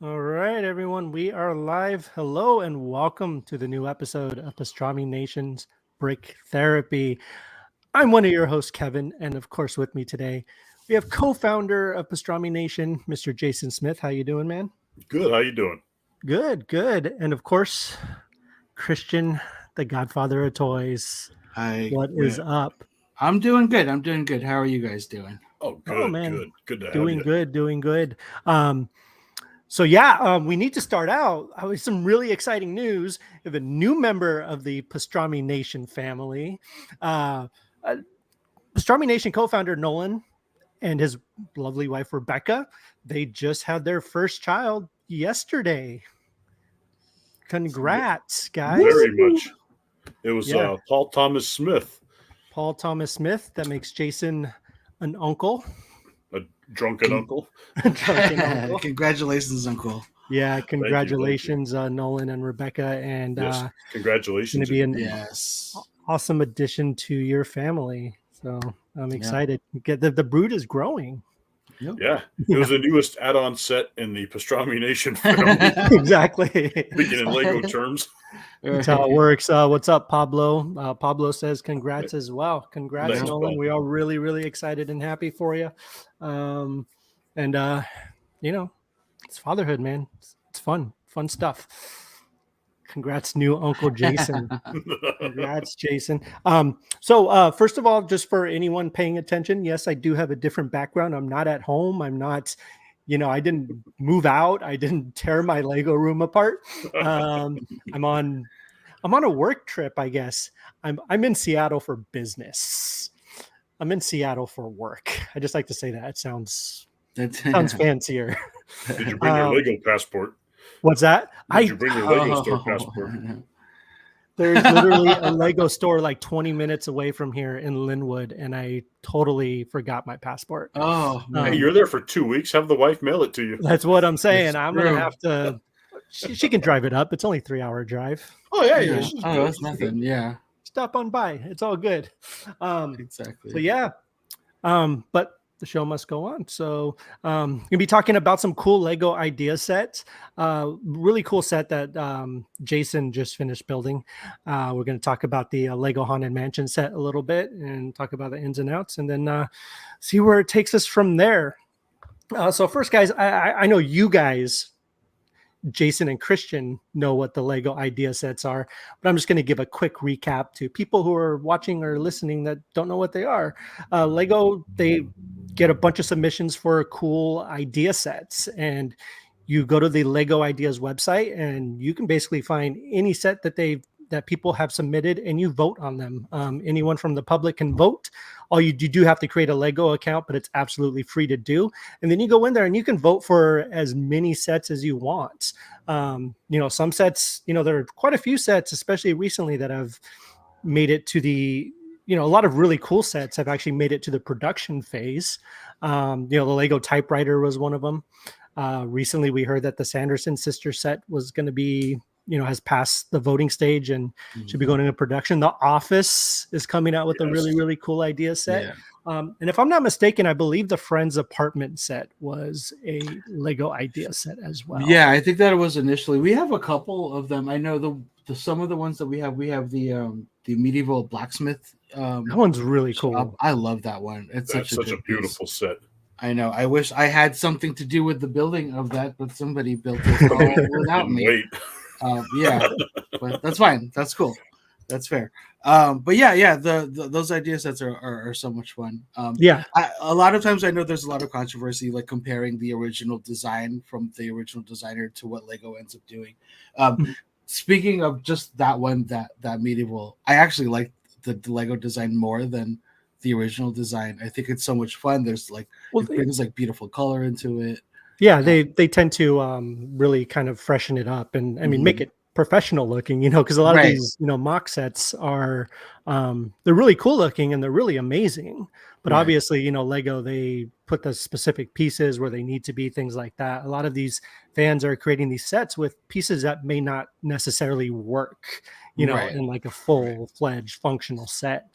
All right, everyone, we are live. Hello, and welcome to the new episode of Pastrami Nation's Brick Therapy. I'm one of your hosts, Kevin, and of course, with me today, we have co-founder of Pastrami Nation, Mr. Jason Smith. How you doing, man? Good. How you doing? Good, good. And of course, Christian, the godfather of toys. Hi. What is up? I'm doing good. I'm doing good. How are you guys doing? Oh, Oh, good, man, good to have doing you. good, doing good. Um, So we need to start out with some really exciting news. We have a new member of the Pastrami Nation family. Uh, uh, Pastrami Nation co-founder Nolan and his lovely wife Rebecca. They just had their first child yesterday. Congrats, guys! Very much. It was Yeah, Paul Thomas Smith, Paul Thomas Smith. That makes Jason an uncle, a drunken uncle. drunken uncle. Congratulations, Uncle. Yeah, Thank you. congratulations, Nolan and Rebecca, and Yes, going to congratulations. be an Yes. awesome addition to your family. So I'm Yeah. excited. Get the brood is growing. Yeah, it was the newest add-on set in the Pastrami Nation family. Exactly. Speaking in Lego terms. That's how it works. What's up, Pablo? Pablo says congrats as well. Congrats, Thanks, Nolan. Paul. We are really, really excited and happy for you. And it's fatherhood, man. It's fun stuff. Congrats, new Uncle Jason. Congrats, Jason. So first of all, just for anyone paying attention, yes, I do have a different background. I'm not at home. I'm not, I didn't move out. I didn't tear my Lego room apart. I'm on a work trip, I guess. I'm in Seattle for business. I'm in Seattle for work. I just like to say that. It sounds fancier. Did you bring your Lego passport? What's that? Did you bring your Lego store passport? There's literally a Lego store like 20 minutes away from here in Linwood, and I totally forgot my passport. Oh, Hey, you're there for 2 weeks. Have the wife mail it to you. That's what I'm saying. It's I'm true. going to have to. She can drive it up. It's only a 3-hour drive. Oh yeah, Yeah. she's Oh, good. that's nothing. Yeah. Stop on by. It's all good. Exactly. So yeah. But the show must go on. So we'll be talking about some cool Lego idea sets. Really cool set that Jason just finished building. We're going to talk about the Lego Haunted Mansion set a little bit and talk about the ins and outs, and then see where it takes us from there. So first, guys, I know you guys, Jason and Christian, know what the Lego idea sets are, but I'm just going to give a quick recap to people who are watching or listening that don't know what they are. Lego, they get a bunch of submissions for cool idea sets, and you go to the Lego Ideas website and you can basically find any set that people have submitted, and you vote on them. Anyone from the public can vote. You do have to create a Lego account, but it's absolutely free to do. And then you go in there and you can vote for as many sets as you want. Some sets, there are quite a few sets, especially recently, that have made it to the, a lot of really cool sets have actually made it to the production phase. The Lego typewriter was one of them. Recently, we heard that the Sanderson sister set was going to be, has passed the voting stage and should be going into production. The Office is coming out with a really, really cool idea set. Yeah. And if I'm not mistaken, I believe the Friends apartment set was a Lego idea set as well. Yeah, I think that it was initially. We have a couple of them. I know the some of the ones that we have. We have the medieval blacksmith. That one's really cool. I love that one. It's That's such a good beautiful piece. set. I know. I wish I had something to do with the building of that, but somebody built it all without Couldn't me. wait. Yeah, but that's fine. That's cool. That's fair. But yeah, those idea sets are so much fun. Yeah. A lot of times I know there's a lot of controversy, like comparing the original design from the original designer to what Lego ends up doing. Speaking of just that one, that medieval, I actually like the Lego design more than the original design. I think it's so much fun. There's it brings like beautiful color into it. Yeah, they tend to really kind of freshen it up and make it professional looking, because a lot of these mock sets are they're really cool looking and they're really amazing, but obviously Lego, they put the specific pieces where they need to be, things like that. A lot of these fans are creating these sets with pieces that may not necessarily work in like a full-fledged functional set.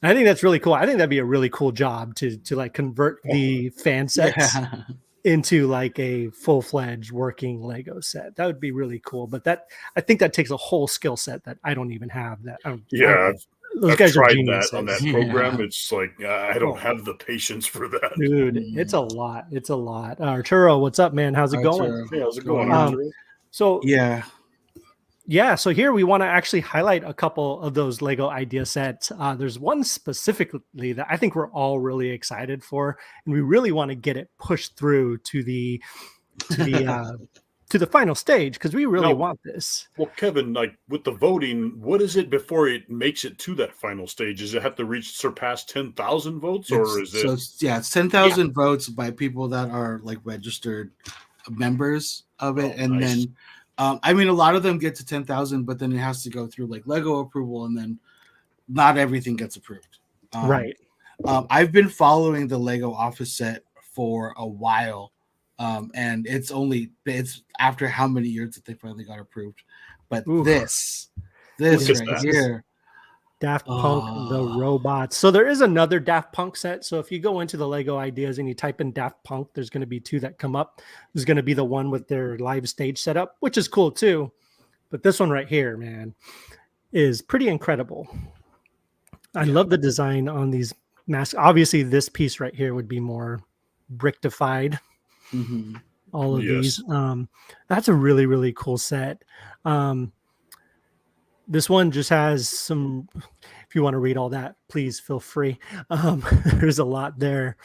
I think that's really cool. I think that'd be a really cool job to like convert the fan sets into like a full-fledged working Lego set. That would be really cool. But I think that takes a whole skill set that I don't even have. Yeah, Those I've guys are tried geniuses. that on that Yeah. program. It's like I don't Oh. have the patience for that. Dude, it's a lot. It's a lot. Arturo, what's up, man? How's it going? Arturo. Hey, how's it going, Um, Arturo? So Yeah. so here we want to actually highlight a couple of those Lego idea sets. There's one specifically that I think we're all really excited for, and we really want to get it pushed through to the to the final stage because we really No. want this. Well, Kevin, like with the voting, what is it before it makes it to that final stage? Does it have to surpass 10,000 votes, or is it? It's 10,000 votes by people that are like registered members of it, and nice. then I mean, a lot of them get to 10,000, but then it has to go through like Lego approval, and then not everything gets approved. Right. I've been following the Lego Office set for a while, and it's after how many years that they finally got approved. But Oof. this Look right at that. here, Daft Punk, the robots. So there is another Daft Punk set. So if you go into the Lego ideas and you type in Daft Punk, there's going to be two that come up. There's going to be the one with their live stage setup, which is cool too. But this one right here, man, is pretty incredible. I love the design on these masks. Obviously, this piece right here would be more brickified. Mhm. All of Yes. these. That's a really, really cool set. This one just has some, if you want to read all that, please feel free. There's a lot there.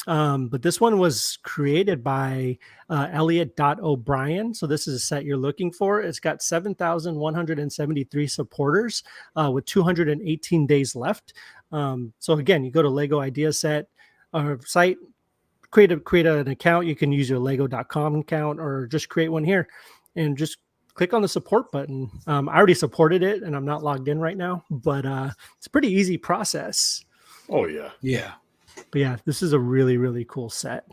But this one was created by Elliot O'Brien. So this is a set you're looking for. It's got 7,173 supporters with 218 days left. So again, you go to Lego Idea Set site, create an account. You can use your lego.com account or just create one here and just click on the support button. I already supported it and I'm not logged in right now, but it's a pretty easy process. Oh yeah. Yeah. But yeah, this is a really, really cool set.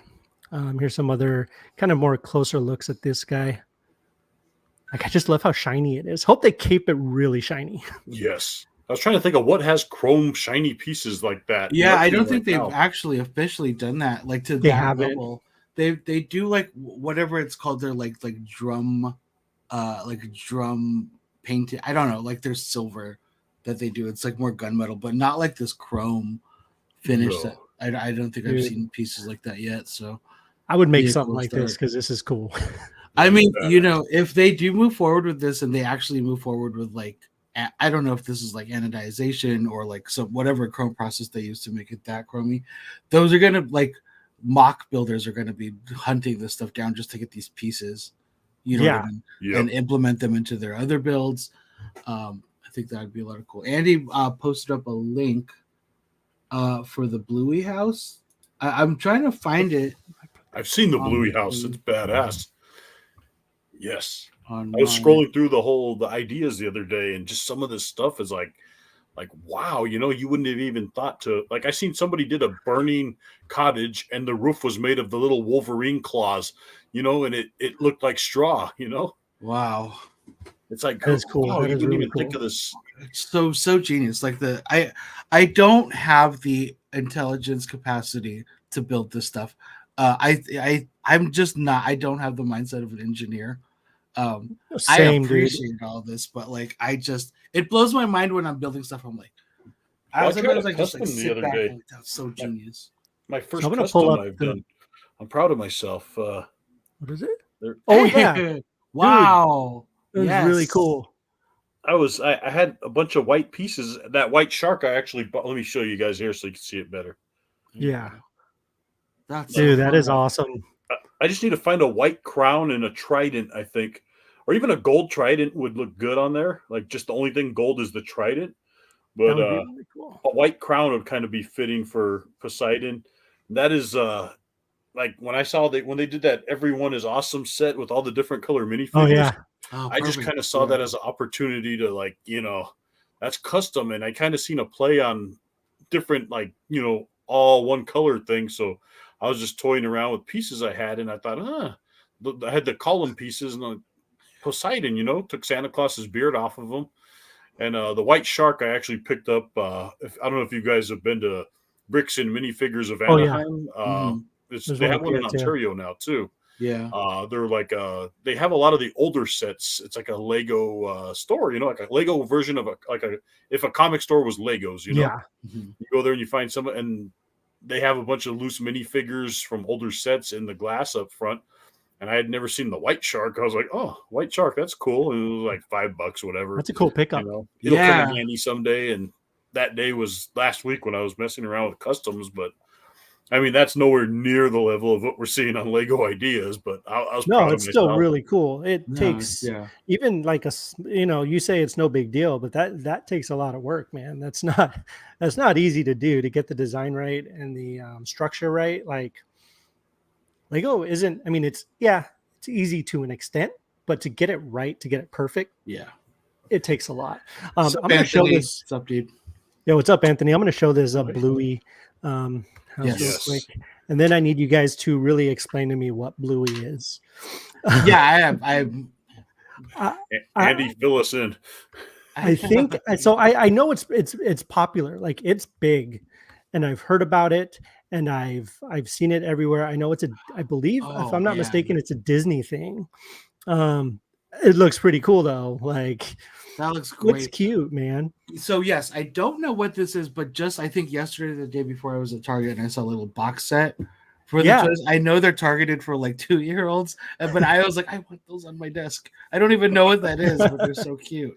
Here's some other kind of more closer looks at this guy. Like, I just love how shiny it is. Hope they keep it really shiny. Yes. I was trying to think of what has chrome shiny pieces like that. Yeah, I don't Nothing think right they've now. actually officially done that, like to They that haven't. level. They do like whatever it's called. They're like drum painted. I don't know. Like there's silver that they do. It's like more gunmetal, but not like this chrome finish. No. That I don't think I've Dude. seen pieces like that yet. So I would make Yeah, something cool like this start. because this is cool. I mean, Badass. you know, if they do move forward with this and they actually move forward with like, I don't know if this is like anodization or like some whatever chrome process they use to make it that chromy. Those are gonna like mock builders are gonna be hunting this stuff down just to get these pieces, you know, what I mean? Yep. And implement them into their other builds. I think that would be a lot of cool. Andy posted up a link for the Bluey house. I'm trying to find it. I've seen the Bluey house. It's badass. Yes. On I was scrolling through the ideas the other day, and just some of this stuff is like wow, you know, you wouldn't have even thought to, like, I seen somebody did a burning cottage and the roof was made of the little Wolverine claws, you know, and it looked like straw, you know. Wow. It's like, That is cool. wow, That you is wouldn't really even think cool. of this. It's so genius. Like I don't have the intelligence capacity to build this stuff. I'm just not. I don't have the mindset of an engineer. I Same, dude. appreciate all this, but like it blows my mind when I'm building stuff. I'm like, Well, I tried sometimes a I just like custom the sit other back day. and like, that's so genius. My first I'm gonna pull custom up I've the- done. I'm proud of myself. What is it? There- Oh yeah, Wow. that was really Yes. cool. I had a bunch of white pieces. That white shark I actually bought. Let me show you guys here so you can see it better. Yeah. That's Dude, that is fun. awesome. I just need to find a white crown and a trident, I think. Or even a gold trident would look good on there. Like, just the only thing gold is the trident. That But would be really cool. a white crown would kind of be fitting for Poseidon. That is like when I saw when they did that Everyone is Awesome set with all the different color minifigures. Oh yeah. Oh, I just perfect. kind of saw that as an opportunity to, like, you know, that's custom, and I kind of seen a play on different, like, you know, all one color thing. So I was just toying around with pieces I had, and I thought, I had the column pieces and Poseidon, you know, took Santa Claus's beard off of him, and the white shark I actually picked up. I don't know if you guys have been to Bricks and Minifigures of Oh, yeah. Anaheim. There's They one have up one here in too. Ontario now too. Yeah. They're like they have a lot of the older sets. It's like a Lego store, like a Lego version of if a comic store was Legos, Yeah. Mhm. You go there and you find some, and they have a bunch of loose minifigures from older sets in the glass up front. And I had never seen the white shark. I was like, oh, white shark, that's cool. And it was like $5, whatever. That's a cool pickup. It'll come in Yeah. handy someday. And that day was last week when I was messing around with customs, but I mean, that's nowhere near the level of what we're seeing on Lego Ideas, but I was No, proud of it's still myself. really cool. It No, takes yeah. even like you say it's no big deal, but that takes a lot of work, man. That's not easy to do, to get the design right and the structure right. Like Lego isn't. I mean, it's easy to an extent, but to get it right, to get it perfect, Yeah. it takes a lot. What's I'm up, going to show Anthony? this. What's up, dude? Yeah, what's up, Anthony? I'm going to show this Okay. Bluey house real Yes. quick, and then I need you guys to really explain to me what Bluey is. Yeah, I have. Andy, fill us in. I think so. I know it's popular, like it's big, and I've heard about it, and I've seen it everywhere. I know I believe, if Oh, I'm not yeah. mistaken, it's a Disney thing. It looks pretty cool though. Like That looks looks great. cute, man. So yes, I don't know what this is, but just I think yesterday, the day before, I was at Target and I saw a little box set for the toys. I know they're targeted for like 2-year-olds, but I was like, I want those on my desk. I don't even know what that is, but they're so cute.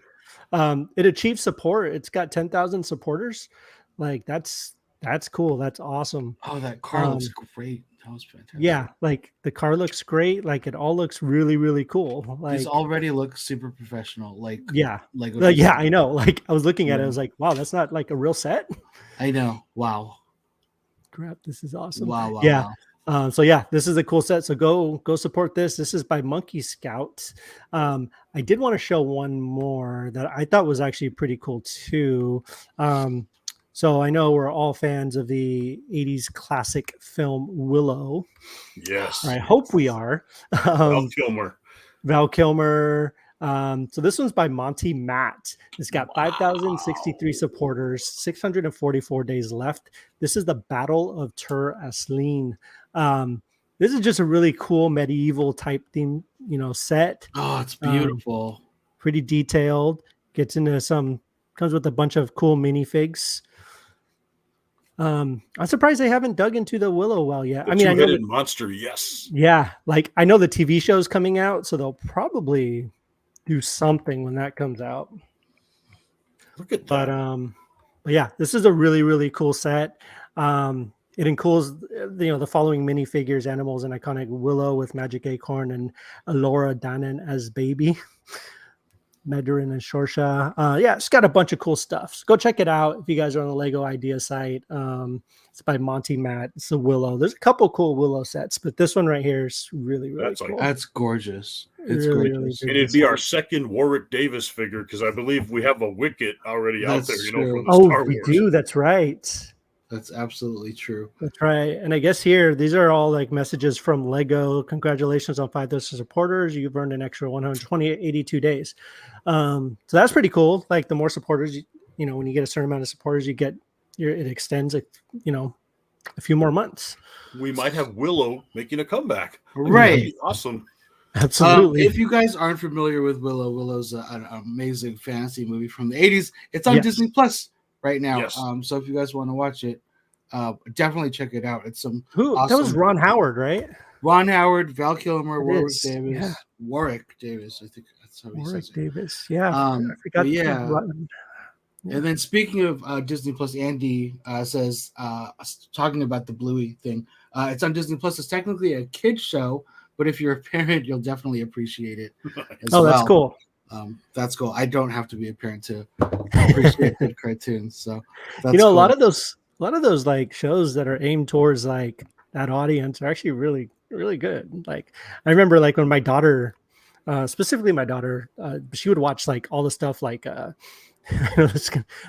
It achieves support. It's got 10,000 supporters. Like that's cool. That's awesome. Oh, that car looks great. That was fantastic. Yeah, like the car looks great. Like it all looks really, really cool. Like These already look super professional. Like Lego. yeah, I know. Like I was looking at it, I Yeah. was like, wow, that's not like a real set. I know. Wow. Crap, this is awesome. Wow. Yeah. So yeah, this is a cool set. So go support this. This is by Monkey Scout. I did want to show one more that I thought was actually pretty cool too. So I know we're all fans of the 80s classic film Willow. Yes. I hope we are. Val Kilmer. Val Kilmer. So this one's by Monty Matt. It's got 5,063 supporters, 644 days left. This is the Battle of Tur Asleen. This is just a really cool medieval type theme, set. Oh, it's beautiful. Pretty detailed. Gets into comes with a bunch of cool minifigs. I'm surprised they haven't dug into the Willow well yet. The I mean, I know two-headed monster, yes. Yeah, like I know the TV show's coming out, so they'll probably do something when that comes out. Look at that. But yeah, this is a really, really cool set. It includes the following minifigures, animals, and iconic Willow with Magic Acorn and Alora Danan as baby. Medarin and Shorsha. Yeah, it's got a bunch of cool stuff. So go check it out if you guys are on the Lego Idea site. It's by Monty Matt. It's a Willow. There's a couple cool Willow sets, but this one right here is really, really cool. That's gorgeous. It's really, gorgeous. And it'd be our second Warwick Davis figure because I believe we have a Wicket already out there, That's from true. the Star we Wars. do. That's right. That's absolutely true. That's right. And I guess here, these are all like messages from Lego. Congratulations on 5,000 supporters. You've earned an extra 82 days. So that's pretty cool. Like the more supporters, when you get a certain amount of supporters, it extends, a few more months. We might have Willow making a comeback. Right. That'd be awesome. Absolutely. If you guys aren't familiar with Willow, Willow's an amazing fantasy movie from the 80s. It's on Disney Plus right now. Yes. So if you guys want to watch it, definitely check it out. It's That awesome. was Ron Howard, right? Ron Howard, Val Kilmer, It Warwick Davis. I think that's how he Warwick says it. Davis. Yeah. I forgot. Yeah. And then speaking of Disney Plus, Andy says, talking about the Bluey thing, it's on Disney Plus. It's technically a kid's show, but if you're a parent, you'll definitely appreciate it. That's cool. That's cool. I don't have to be a parent to appreciate good cartoons. So that's cool. a lot of those like shows that are aimed towards like that audience are actually really, really good. Like I remember like when my daughter, specifically my daughter, she would watch like all the stuff like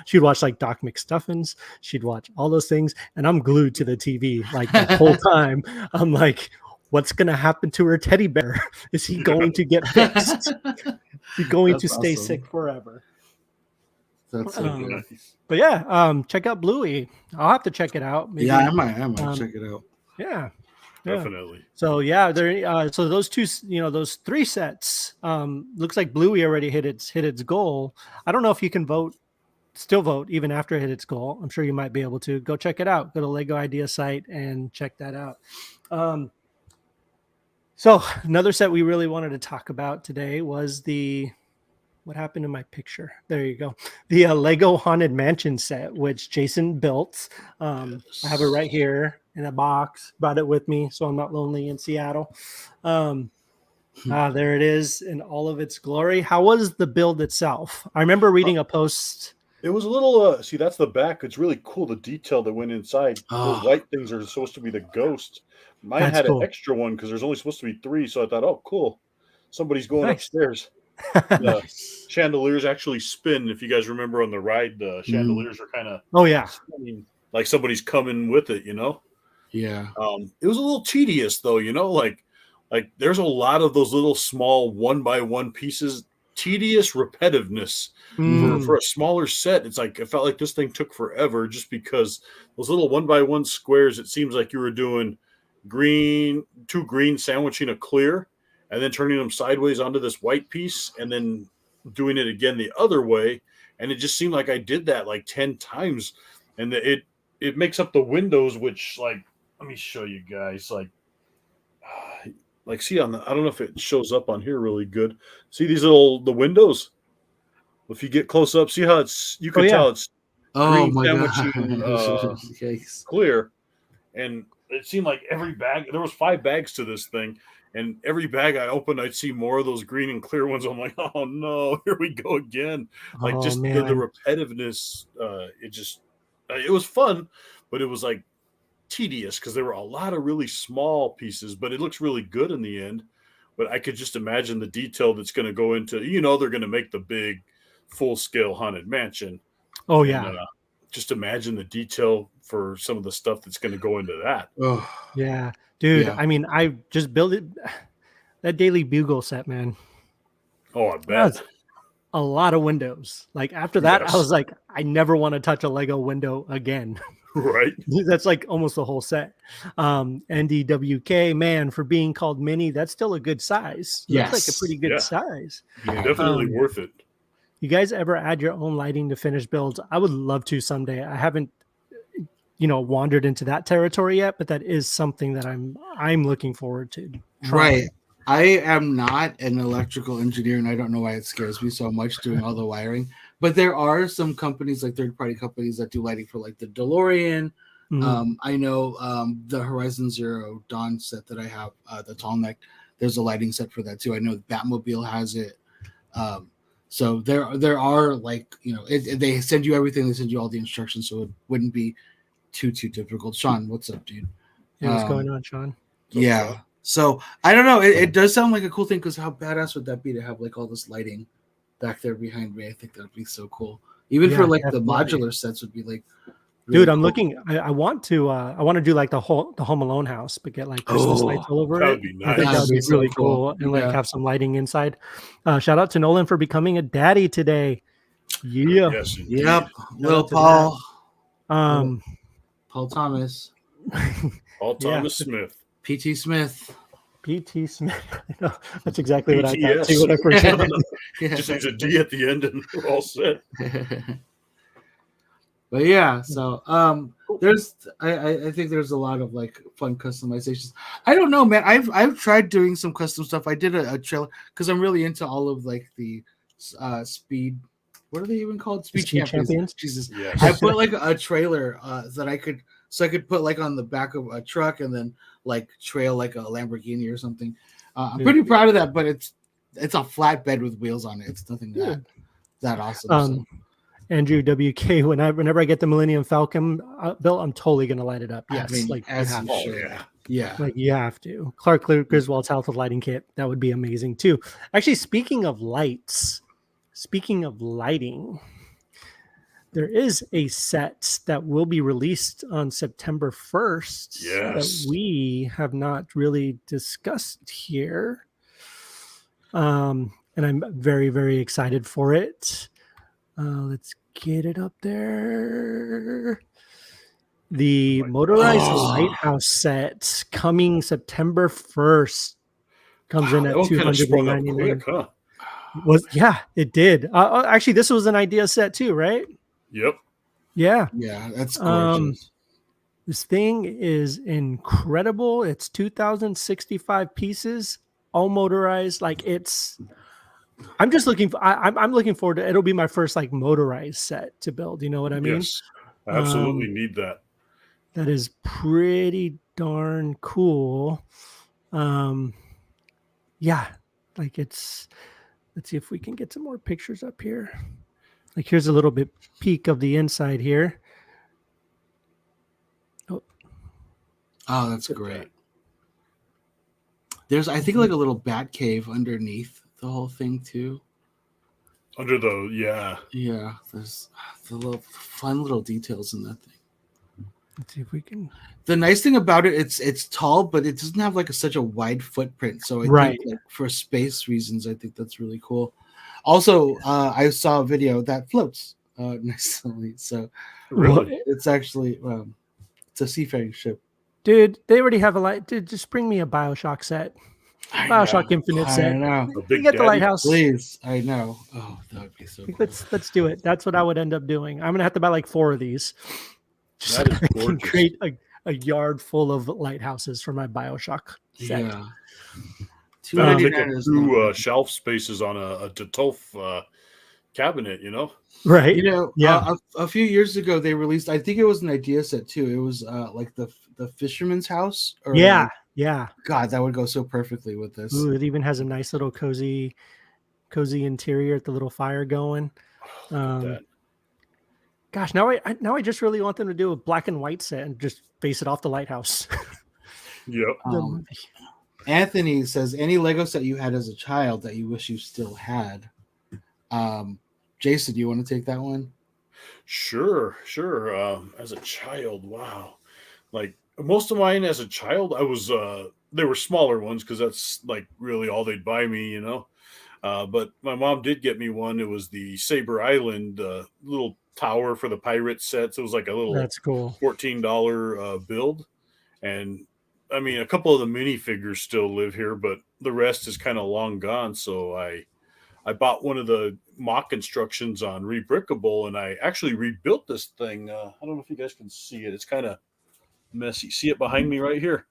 she'd watch like Doc McStuffins, she'd watch all those things, and I'm glued to the TV like the whole time. I'm like, what's gonna happen to her teddy bear? Is he going to get fixed? Is he going to stay sick forever? That's so good. But yeah, check out Bluey. I'll have to check it out. Maybe. Yeah, I might check it out. Yeah. Yeah. definitely. So yeah, there. So those two, those three sets. Looks like Bluey already hit its goal. I don't know if you can still vote even after it hit its goal. I'm sure you might be able to go check it out. Go to Lego Idea site and check that out. So another set we really wanted to talk about today was what happened to my picture? There you go. The Lego Haunted Mansion set, which Jason built. I have it right here in a box. Brought it with me, so I'm not lonely in Seattle. There it is in all of its glory. How was the build itself? I remember reading a post. It was a little. See, that's the back. It's really cool. The detail that went inside. Those Oh, white things are supposed to be the ghost. Mine That's had an cool. extra one because there's only supposed to be 3. So I thought, oh, cool. Somebody's going Nice. upstairs. The chandeliers actually spin. If you guys remember on the ride, the chandeliers are kind of Oh yeah. spinning like somebody's coming with it. yeah. It was a little tedious though. Like there's a lot of those little small 1 by 1 pieces. Tedious repetitiveness for a smaller set. It's like it felt like this thing took forever just because those little 1 by 1 squares. It seems like you were doing two green sandwiching a clear, and then turning them sideways onto this white piece, and then doing it again the other way. And it just seemed like I did that like 10 times, and it makes up the windows, which like let me show you guys like see on the I don't know if it shows up on here really good. See these the windows? If you get close up, see how you Oh can yeah. tell it's Oh green my god. sandwiching Yikes. clear. And it seemed like every bag there was 5 bags to this thing, and every bag I opened I'd see more of those green and clear ones. I'm like, oh no, here we go again. Like Oh just the man. repetitiveness, it was fun, but it was like tedious because there were a lot of really small pieces, but it looks really good in the end. But I could just imagine the detail that's going to go into, they're going to make the big full scale haunted mansion. Oh And yeah. just imagine the detail for some of the stuff that's going to go into that. Oh, Yeah. Dude, yeah. I mean, I just built it. That Daily Bugle set, man. Oh, I That bet. was a lot of windows. Like after that, I Yes. was like, I never want to touch a Lego window again. Right. That's like almost the whole set. NDWK, man, for being called mini, that's still a good size. Looks like a Yes. pretty good Yeah. size. Yeah. Definitely worth it. You guys ever add your own lighting to finished builds? I would love to someday. I haven't, wandered into that territory yet, but that is something that I'm looking forward to trying. Right. I am not an electrical engineer, and I don't know why it scares me so much doing all the wiring. But there are some companies, like third-party companies, that do lighting for like the DeLorean. Mhm. I know the Horizon Zero Dawn set that I have, the tall neck. There's a lighting set for that too. I know the Batmobile has it. So there are like they send you everything. They send you all the instructions, so it wouldn't be too difficult. Sean, what's up, dude? Yeah, what's going on, Sean? Yeah. Sean? So I don't know. It does sound like a cool thing because how badass would that be to have like all this lighting back there behind me? I think that'd be so cool. Even for Yeah, like the definitely. modular sets would be like Dude, really I'm cool. looking. I want to do like the Home Alone house, but get like Christmas Oh, lights all over that it. would be I think nice. that would be so really cool. cool, and like Yeah. have some lighting inside. Shout out to Nolan for becoming a daddy today. Yeah. Yes, indeed. Yep. Little out to Paul. Paul Paul Thomas. Paul Yeah. Thomas Smith. PT Smith. PT Smith. That's exactly what I thought PTS. too when I first read it. Just needs a D at the end and we're all set. But yeah, so there's I think there's a lot of like fun customizations. I don't know, man. I've tried doing some custom stuff. I did a trailer because I'm really into all of like the speed. What are they even called? Speed Champions. Jesus, Yes. I put like a trailer that I could put like on the back of a truck and then like trail like a Lamborghini or something. I'm pretty proud of that, but it's a flatbed with wheels on it. It's nothing that awesome. So. Andrew WK, whenever I get the Millennium Falcon built, I'm totally gonna light it up. Yes, I mean, like you as have you to. should. Yeah. Yeah. Like you have to. Clark Griswold's Health with Lighting Kit. That would be amazing too. Actually, speaking of lighting, there is a set that will be released on September 1st Yes. that we have not really discussed here. And I'm very, very excited for it. Let's get it up there. The Like, motorized Oh. lighthouse set coming September 1st comes in wow, at that one kind of sprung up 299. quick, huh? Yeah, it did. Actually, this was an idea set too, right? Yep. Yeah. Yeah, that's Um, gorgeous. this thing is incredible. It's 2,065 pieces, all motorized. Like I'm just looking for. I'm looking forward to. It'll be my first like motorized set to build. You know what I mean? Yes. I absolutely Um, need that. that is pretty darn cool. Um, yeah, like it's. Let's see if we can get some more pictures up here. Like here's a little bit peek of the inside here. Oh, Oh, that's Look at great. that. There's, I think, like a little bat cave underneath the whole thing too. Under the Yeah, there's the little fun little details in that thing. let's see if we can. The nice thing about it, it's tall, but it doesn't have like such a wide footprint. So I Right. think, like, for space reasons, I think that's really cool. Also, I saw a video that floats nicely, so really. it's actually it's a seafaring ship. Dude, they already have a light. Dude, just bring me a Bioshock set. I Bioshock know, Infinite I set. know. A We big get the daddy? lighthouse. Please, I know. Oh, that would be so Like, cool. let's do it. That's what I would end up doing. I'm gonna have to buy like 4 of these. Just That so is I can gorgeous. create a yard full of lighthouses for my Bioshock set. Yeah. That'd take up $299 is not 2 bad. shelf spaces on a Totolf cabinet, you know? Right? You know, Yeah. a few years ago they released. I think it was an idea set too. It was like the fisherman's house. Or Yeah. like, Yeah. God, that would go so perfectly with this. Ooh, it even has a nice little cozy interior with the little fire going. Look at that. Gosh, now I just really want them to do a black and white set and just base it off the lighthouse. Yep. Anthony says, any Lego set you had as a child that you wish you still had. Jason, do you want to take that one? Sure. As a child, wow. Like most of mine as a child, I was they were smaller ones because that's like really all they'd buy me, you know. But my mom did get me one. It was the Saber Island little tower for the pirate sets. It was like a little That's cool. $14 build, and I mean a couple of the minifigures still live here, but the rest is kind of long gone. So I bought one of the mock constructions on Rebrickable, and I actually rebuilt this thing. I don't know if you guys can see it. It's kind of messy. See it behind me right here?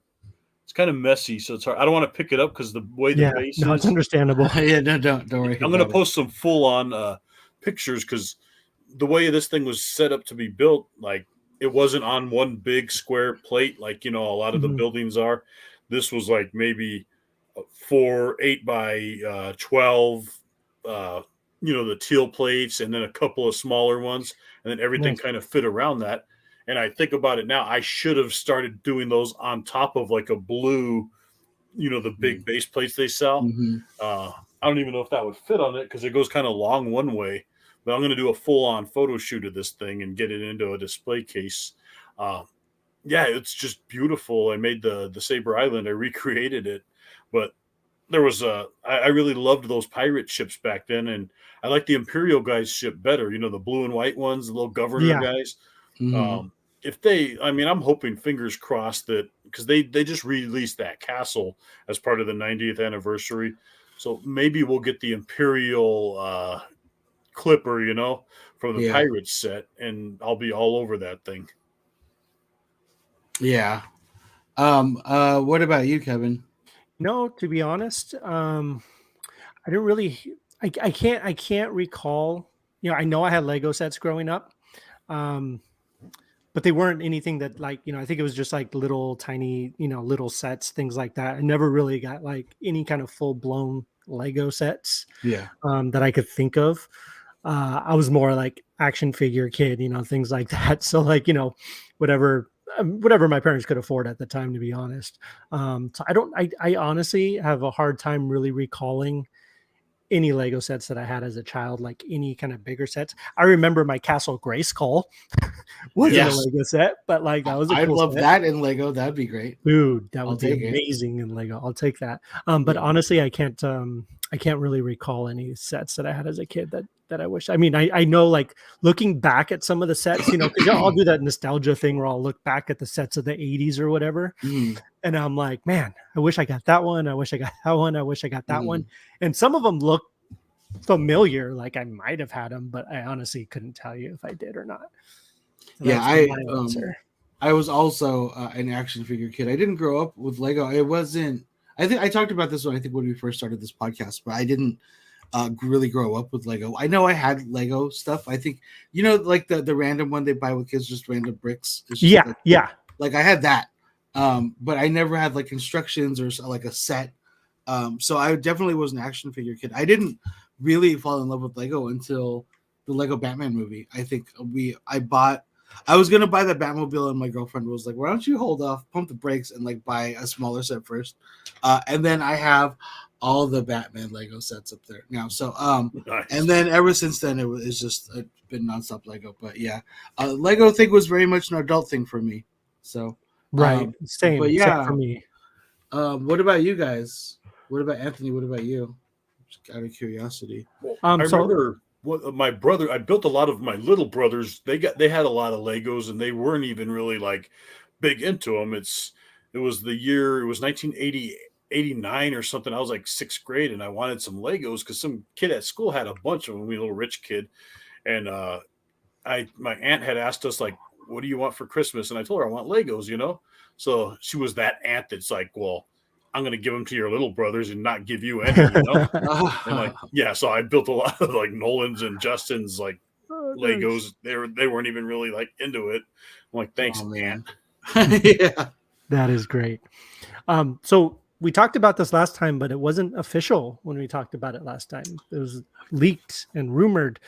It's kind of messy, so it's hard. I don't want to pick it up because the way the Yeah. base No, is. it's understandable. Yeah, no, don't worry. I'm going to about it. post some full on pictures because the way this thing was set up to be built, like it wasn't on one big square plate like, you know, a lot of the Mhm. buildings are. This was like maybe 4 8 by 12, you know, the teal plates, and then a couple of smaller ones, and then everything Nice. kind of fit around that. And I think about it now, I should have started doing those on top of like a blue, you know, the big base plates they sell. Mhm. I don't even know if that would fit on it because it goes kind of long one way. But I'm going to do a full on photo shoot of this thing and get it into a display case. Yeah, it's just beautiful. I made the Saber Island. I recreated it, but there was I really loved those pirate ships back then, and I like the Imperial guys ship better. You know, the blue and white ones, the little governor Yeah. guys. Mhm. If they, I mean, I'm hoping, fingers crossed, that because they just released that castle as part of the 90th anniversary, so maybe we'll get the Imperial Clipper, you know, from the Yeah. Pirates set, and I'll be all over that thing. Yeah. What about you, Kevin? No, to be honest, I didn't really. I can't recall. You know, I know I had Lego sets growing up, um, but they weren't anything that, like, you know, I think it was just like little tiny, you know, little sets, things like that. I never really got like any kind of full blown Lego sets Yeah. that I could think of. I was more like action figure kid, you know, things like that. So like, you know, whatever my parents could afford at the time, to be honest. So I honestly have a hard time really recalling any Lego sets that I had as a child, like any kind of bigger sets. I remember my Castle Grayskull wasn't Yes. a Lego set, but like that was a I'd cool love set. that in Lego. That'd be great. Dude, that I'll would be take it. amazing in Lego. I'll take that. But Yeah. honestly, I can't really recall any sets that I had as a kid that that I wish. I mean, I know, like, looking back at some of the sets, you know, because I'll do that nostalgia thing where I'll look back at the sets of the 80s or whatever. Mm, And I'm like, man, I wish I got that one. I wish I got that one. I wish I got that one. mm. And some of them look familiar, like I might have had them, but I honestly couldn't tell you if I did or not. So Yeah, that's my answer. I was also an action figure kid. I didn't grow up with Lego. It wasn't. I think I talked about this one. I think when we first started this podcast, but I didn't really grow up with Lego. I know I had Lego stuff. I think like the random one they buy with kids, just random bricks. It's just like I had that, but I never had like instructions or like a set. So I definitely was an action figure kid. I didn't really fall in love with Lego until the Lego Batman movie. I think I was gonna buy the Batmobile, and my girlfriend was like, "Why don't you hold off, pump the brakes, and like buy a smaller set first?" And then I have all the Batman Lego sets up there now. So Nice. and then ever since then it's just been nonstop Lego. But yeah, Lego thing was very much an adult thing for me. So Right. Same. But Same yeah, for me. what about you guys? What about Anthony? What about you? Just out of curiosity. Well, So- I remember my brother. I built a lot of my little brothers. They had a lot of Legos, and they weren't even really like big into them. It was 1989 or something. I was like 6th grade, and I wanted some Legos because some kid at school had a bunch of them. We, a little rich kid, and my aunt had asked us like, "What do you want for Christmas?" And I told her I want Legos. So she was that aunt that's like, "Well, I'm going to give them to your little brothers and not give you any." And like, yeah, so I built a lot of like Nolan's and Justin's like Legos. They weren't even really like into it. I'm like, thanks, man. Yeah. That is great. So we talked about this last time, but it wasn't official when we talked about it last time. It was leaked and rumored.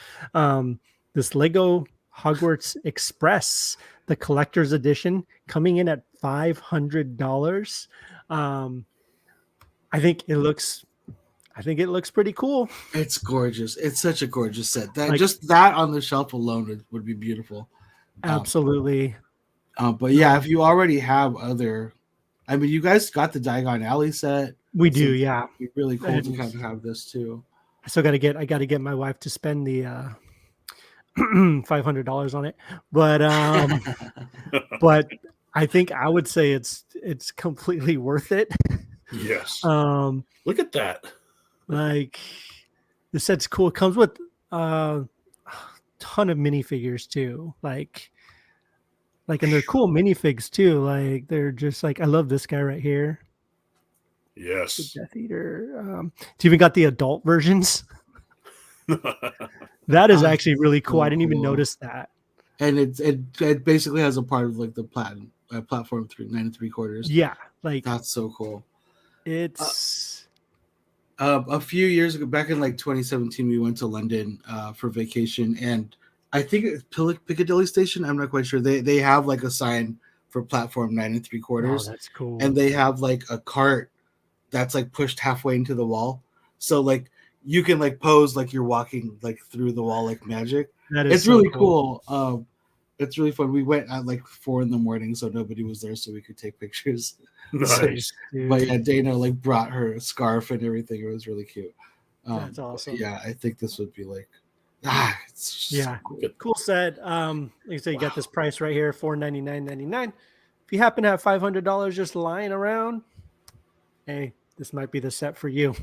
This Lego Hogwarts Express, the collector's edition, coming in at $500. I think it looks pretty cool. It's gorgeous. It's such a gorgeous set. That Like- just that on the shelf alone would be beautiful. Absolutely. But yeah, if you already have other, I mean, you guys got the Diagon Alley set. We So do, yeah. it'd be really cool to And- kind of have this too. I still I got to get my wife to spend the $500 on it, but but I think I would say it's completely worth it. Yes. Look at that. Like, the set's cool. It comes with a ton of minifigures too. Like, and they're cool minifigs too. Like, they're just like, I love this guy right here. Yes. The Death Eater. It's even got the adult versions. That is actually really cool. I didn't even notice that. And it basically has a part of like the platform 9 3/4. Yeah, like that's so cool. It's a few years ago, back in like 2017, we went to London for vacation, and I think it's Piccadilly Station. I'm not quite sure. They have like a sign for platform 9 3/4. Oh, that's cool. And they have like a cart that's like pushed halfway into the wall, so like you can like pose like you're walking like through the wall like magic. That is it's really cool. It's really fun. We went at like 4 a.m, so nobody was there, so we could take pictures. Nice. But yeah, Dana like brought her scarf and everything. It was really cute. That's awesome. Yeah, I think this would be like, it's yeah, so cool set. Like I say, you got this price right here, $499.99. If you happen to have $500 just lying around, hey, this might be the set for you.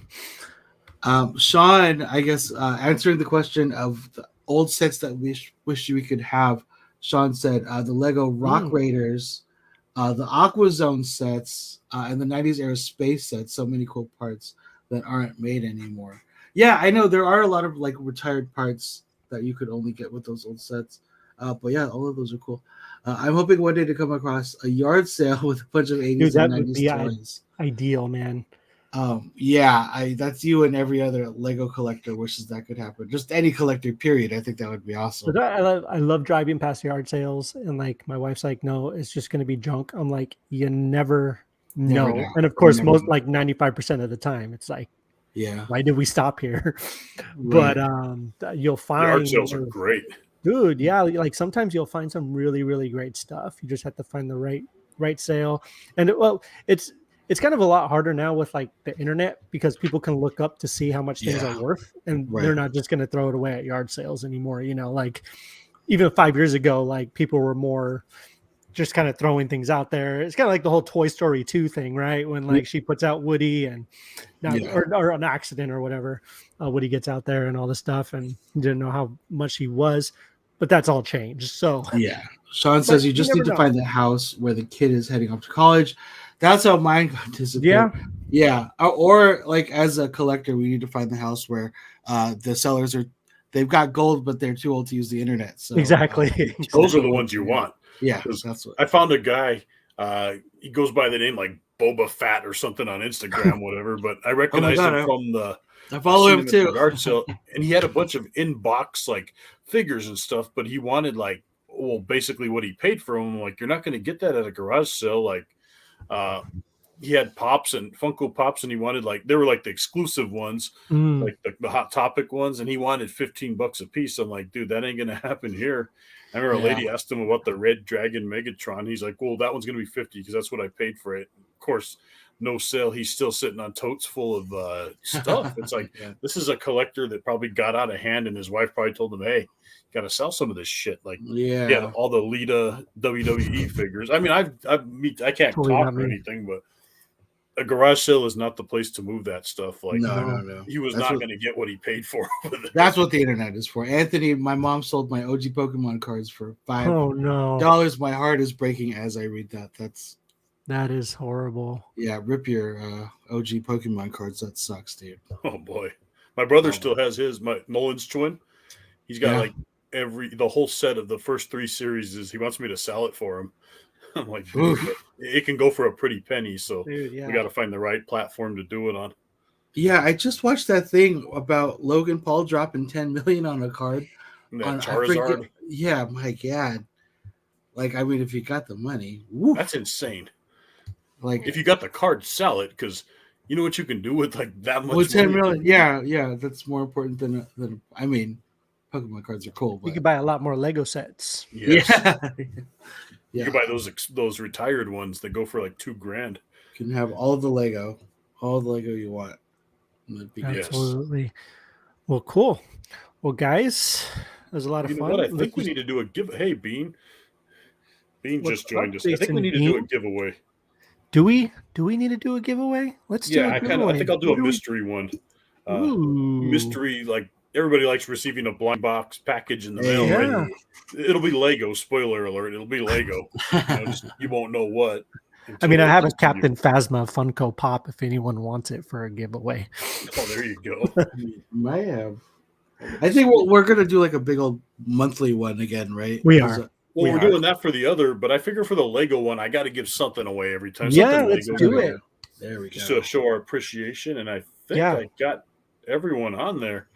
Sean, I guess answering the question of the old sets that we wish we could have, Sean said the Lego Rock Raiders, the Aqua Zone sets, and the 90s era space sets. So many cool parts that aren't made anymore. Yeah, I know there are a lot of like retired parts that you could only get with those old sets. But yeah, all of those are cool. I'm hoping one day to come across a yard sale with a bunch of 80s and 90s toys. Ideal, man. Yeah, that's you and every other Lego collector wishes that could happen. Just any collector, period. I think that would be awesome. But I love driving past yard sales, and like my wife's like, no, it's just going to be junk. I'm like, you never know. And of course, most like 95% of the time, it's like, yeah, why did we stop here? Right. But you'll find yard sales are great, dude. Yeah, like sometimes you'll find some really, really great stuff. You just have to find the right sale, and it's it's kind of a lot harder now with like the internet because people can look up to see how much things are Yeah. worth, and Right. they're not just going to throw it away at yard sales anymore. You know, like even 5 years ago, like people were more just kind of throwing things out there. It's kind of like the whole Toy Story 2 thing, right? When like she puts out Woody and not, Yeah. or an accident or whatever, Woody gets out there and all this stuff, and didn't know how much he was, but that's all changed. So Yeah. Sean but says you you just never need to know. find the house where the kid is heading off to college. That's how mine got disappeared. Yeah. Yeah. Or like as a collector, we need to find the house where the sellers they've got gold, but they're too old to use the internet. So Exactly. Those are the ones you want. Yeah, 'Cause that's what I found a guy. He goes by the name like Boba Fat or something on Instagram, whatever. But I recognized God, him from the. I follow seen him at the too. yard sale, and he had a bunch of in-box like figures and stuff. But he wanted like, well, basically what he paid for them. Like, you're not going to get that at a garage sale. Like, he had Pops and Funko Pops, and he wanted like they were like the exclusive ones, Mm, like the Hot Topic ones, and he wanted $15 a piece. I'm like, dude, that ain't gonna happen here. I remember a Yeah. lady asked him about the Red Dragon Megatron. He's like, well, that one's gonna be 50 because that's what I paid for it. Of course, no sale. He's still sitting on totes full of stuff. It's like Yeah. this is a collector that probably got out of hand, and his wife probably told him, hey, you got to sell some of this shit. Like, Yeah. yeah, all the Lita WWE figures. I mean, I can't Totally talk not or me. anything, but a garage sale is not the place to move that stuff. Like, No. he was That's not what- going to get what he paid for. That's what the internet is for. Anthony, my mom sold my OG Pokemon cards for $5. oh no, My heart is breaking as I read that. that is horrible. Yeah, rip your OG Pokemon cards. That sucks, dude. Oh boy, my brother Oh. still has his. My Nolan's twin. He's got Yeah. like the whole set of the first 3 series. He wants me to sell it for him. I'm like, dude, Oof. it can go for a pretty penny. So Dude, yeah. we got to find the right platform to do it on. Yeah, I just watched that thing about Logan Paul dropping 10 million on a card. And that I Charizard, yeah, my God. Like, I mean, if you got the money, woof. that's insane. Like, If you got the card, sell it because you know what you can do with like that much. with 10 money? million, yeah, that's more important than I mean, Pokemon cards are cool, You but could buy a lot more Lego sets. Yes. yeah. You can buy those retired ones that go for like $2,000. You can have all the Lego you want. That'd be good. Yes. Absolutely. Well, cool. Well, guys, it was a lot of You know fun. what? I think we need to do a give. Hey, Bean. Bean What's just joined up, us. I think Jason we need to do a Bean? giveaway. Do we need to do a giveaway? Let's do Yeah, a I giveaway. think I'll do a What do we- mystery one. Ooh. Mystery, like everybody likes receiving a blind box package in the mail, Hey. right? Yeah. It'll be Lego. Spoiler alert! It'll be Lego. You won't know what. I mean, I have a until- Captain Phasma Funko Pop if anyone wants it for a giveaway. Oh, there you go. Might have. I think we're gonna do like a big old monthly one again, right? We 'Cause, are. Well, We we're are. doing that for the other, but I figure for the Lego one, I got to give something away every time. Yeah, Something let's Lego do related, it. There we go. just to show our appreciation. And I think Yeah. I got everyone on there.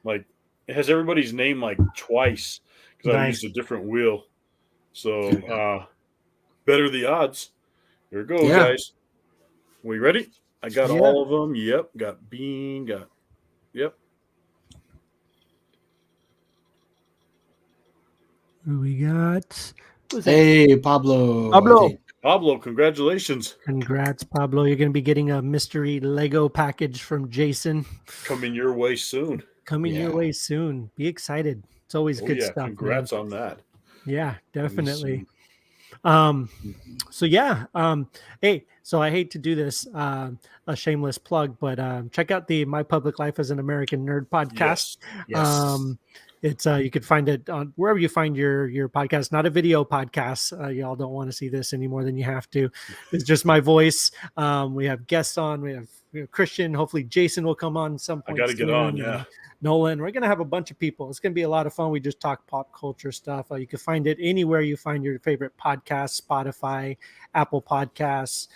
Like, it has everybody's name like twice because I Nice. used a different wheel. So, better the odds. Here we go, Yeah. guys. We ready? I got Yeah. all of them. Yep. Got Bean. Yep. Who we got? Who's that? Hey, Pablo. Pablo. Okay. Pablo, congratulations. Congrats, Pablo. You're going to be getting a mystery Lego package from Jason Coming your way soon. coming your Yeah. way soon. Be excited. It's always Oh, good yeah. stuff. man. Congrats on that. Yeah, definitely. soon. So yeah, hey, so I hate to do this, a shameless plug, but check out the My Public Life as an American Nerd podcast. Yes. It's you could find it on wherever you find your podcast. Not a video podcast. Y'all don't want to see this any more than you have to. It's just my voice. We have guests on. We have Christian. Hopefully, Jason will come on some I point. got to get soon, on. and Yeah. Nolan. We're gonna have a bunch of people. It's gonna be a lot of fun. We just talk pop culture stuff. You can find it anywhere you find your favorite podcasts: Spotify, Apple Podcasts,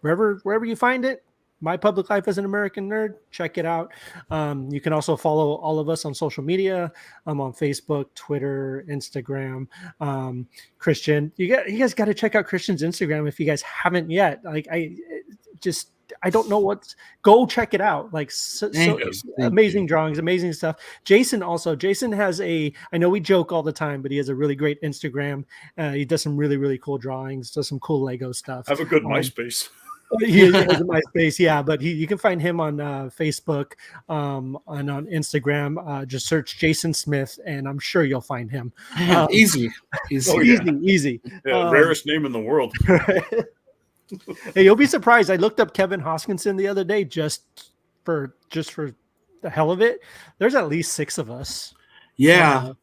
wherever you find it. My Public Life as an American Nerd. Check it out. You can also follow all of us on social media. I'm on Facebook, Twitter, Instagram. Christian, you guys got to check out Christian's Instagram if you guys haven't yet. Like I don't know go check it out. Like Thank you. amazing drawings, amazing stuff. Jason has I know we joke all the time, but he has a really great Instagram. He does some really, really cool drawings, does some cool Lego stuff. I have a good MySpace. He has a MySpace, yeah, but you can find him on Facebook and on Instagram. Just search Jason Smith, and I'm sure you'll find him. Easy. Oh, yeah. Easy. Yeah, rarest name in the world. Hey, you'll be surprised. I looked up Kevin Hoskinson the other day just for the hell of it. There's at least 6 of us. Yeah.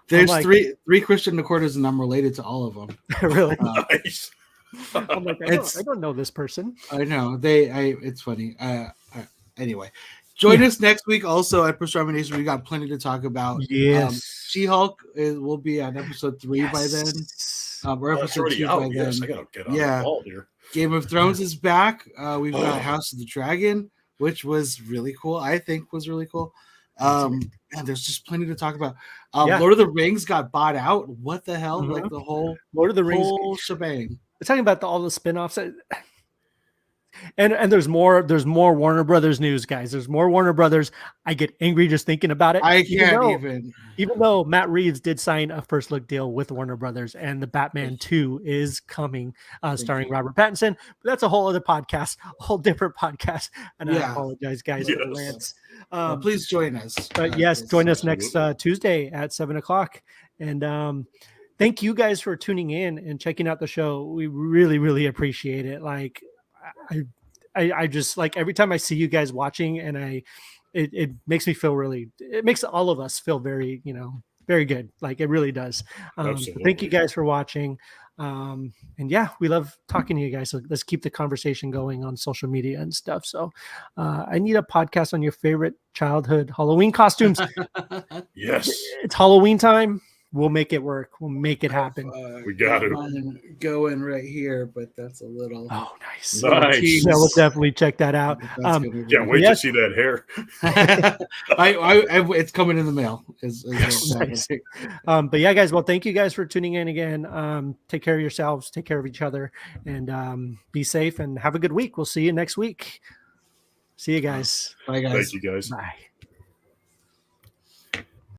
There's like, three Christian Accordas, and I'm related to all of them. Really? Nice. I'm like, I don't know this person. I know it's funny. Anyway, join us next week also at Pastrami Nation. We got plenty to talk about. Yes. She-Hulk will be on episode 3 by then. Or It's episode already 2 out. by Yes, then. I gotta get on the ball here. Game of Thrones is back. We've got House of the Dragon, which was really cool. I think was really cool. And there's just plenty to talk about. Lord of the Rings got bought out. What the hell? Like the whole Lord of the Rings whole shebang. We're talking about all the spin-offs. And there's more Warner Brothers news, guys. There's more Warner Brothers. I get angry just thinking about it. I can't even though Matt Reeves did sign a first look deal with Warner Brothers, and the Batman 2 is coming, starring Robert Pattinson. But that's a whole other podcast, a whole different podcast. And I apologize, guys, for the rants. Please join us. But yes, join us next Tuesday at 7:00. And thank you guys for tuning in and checking out the show. We really, really appreciate it. Like, I just like every time I see you guys watching, and it makes me feel it makes all of us feel very, very good. Like, it really does. Thank you guys for watching. And yeah, we love talking to you guys. So let's keep the conversation going on social media and stuff. So I need a podcast on your favorite childhood Halloween costumes. Yes. It's Halloween time. We'll make it work. We'll make it happen. We got it. Going right here, but that's a little. Oh, nice. Nice. Yeah, we'll definitely check that out. Can't wait to see that hair. It's coming in the mail. Nice. But yeah, guys. Well, thank you guys for tuning in again. Take care of yourselves. Take care of each other, and be safe. And have a good week. We'll see you next week. See you guys. Bye, guys. Thank you, guys. Bye.